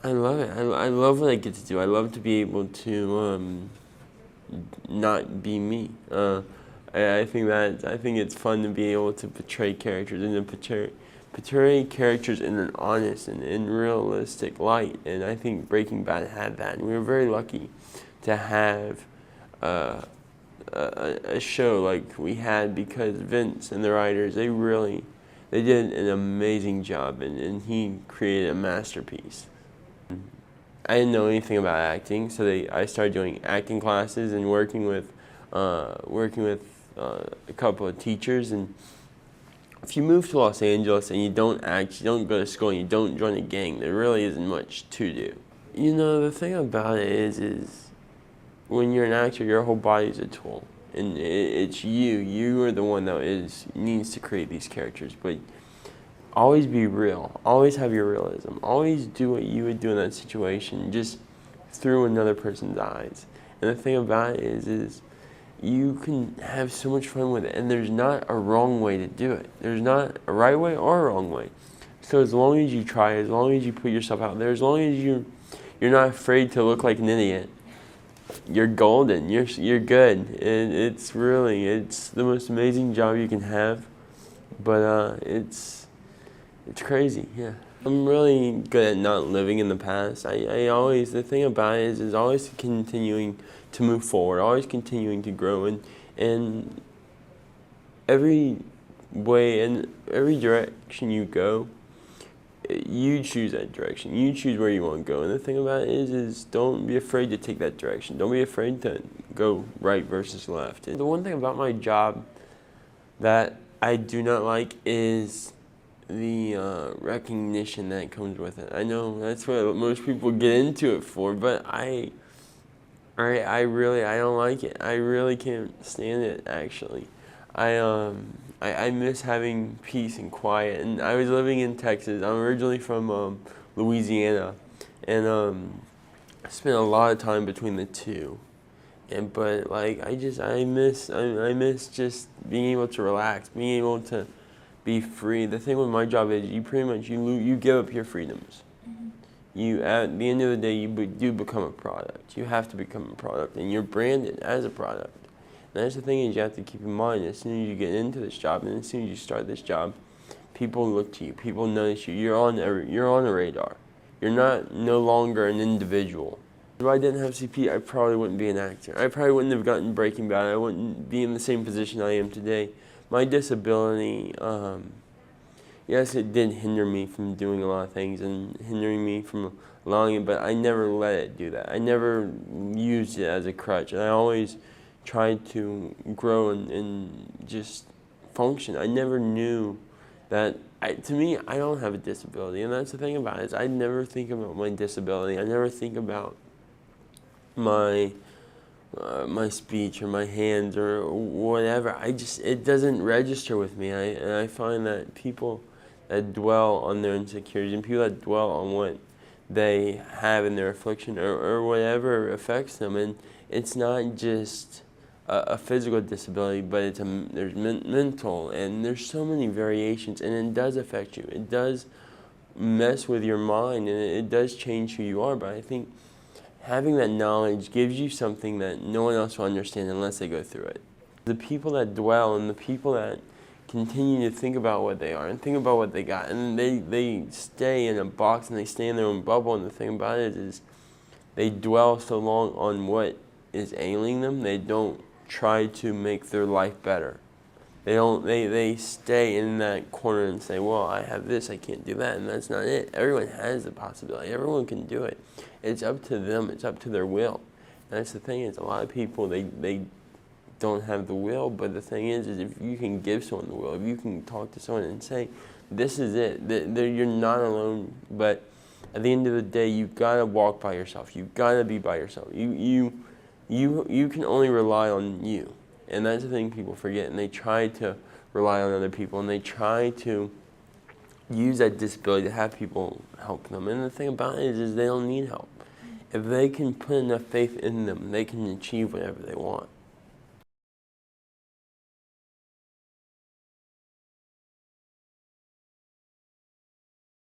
I love it. I love what I get to do. I love to be able to not be me. I think it's fun to be able to portray characters and to portray characters in an honest and realistic light. And I think Breaking Bad had that. And we were very lucky to have a show like we had, because Vince and the writers, they did an amazing job, and he created a masterpiece. I didn't know anything about acting, so I started doing acting classes and working with a couple of teachers. And if you move to Los Angeles and you don't act, you don't go to school, and you don't join a gang, there really isn't much to do. You know, the thing about it is when you're an actor, your whole body's a tool, and it's you. You are the one that needs to create these characters, but always be real. Always have your realism. Always do what you would do in that situation, just through another person's eyes. And the thing about it is you can have so much fun with it, and there's not a wrong way to do it. There's not a right way or a wrong way. So as long as you try, as long as you put yourself out there, as long as you're not afraid to look like an idiot, you're golden. You're good. And it's the most amazing job you can have. But it's crazy, yeah. I'm really good at not living in the past. The thing about it is always continuing to move forward, always continuing to grow, and every way and every direction you go, you choose that direction. You choose where you want to go. And the thing about it is don't be afraid to take that direction. Don't be afraid to go right versus left. And the one thing about my job that I do not like is the recognition that comes with it. I know that's what most people get into it for, but I don't like it. I really can't stand it, actually. I miss having peace and quiet. And I was living in Texas. I'm originally from Louisiana, and I spent a lot of time between the two. But I miss just being able to relax, being able to be free. The thing with my job is you pretty much you give up your freedoms. You, at the end of the day, you do become a product. You have to become a product, and you're branded as a product. And that's the thing is you have to keep in mind, as soon as you get into this job and as soon as you start this job, people look to you, people notice you. You're on a radar. You're no longer an individual. If I didn't have CP, I probably wouldn't be an actor. I probably wouldn't have gotten Breaking Bad. I wouldn't be in the same position I am today. My disability, yes, it did hinder me from doing a lot of things and hindering me from allowing it, but I never let it do that. I never used it as a crutch, and I always tried to grow and just function. I never knew that, to me, I don't have a disability, and that's the thing about it, is I never think about my disability. I never think about my speech or my hands or whatever. It doesn't register with me. And I find that people that dwell on their insecurities and people that dwell on what they have in their affliction or whatever affects them, and it's not just a physical disability, but there's mental, and there's so many variations, and it does affect you. It does mess with your mind, and it does change who you are. But I think having that knowledge gives you something that no one else will understand unless they go through it. The people that dwell and the people that continue to think about what they are and think about what they got, and they stay in a box and they stay in their own bubble, and the thing about it is they dwell so long on what is ailing them, they don't try to make their life better. They stay in that corner and say, well, I have this, I can't do that, and that's not it. Everyone has the possibility. Everyone can do it. It's up to them. It's up to their will. And that's the thing is, a lot of people, they don't have the will, but the thing is if you can give someone the will, if you can talk to someone and say, this is it, you're not alone, but at the end of the day, you've got to walk by yourself. You've got to be by yourself. You can only rely on you. And that's the thing people forget, and they try to rely on other people, and they try to use that disability to have people help them. And the thing about it is they don't need help. If they can put enough faith in them, they can achieve whatever they want.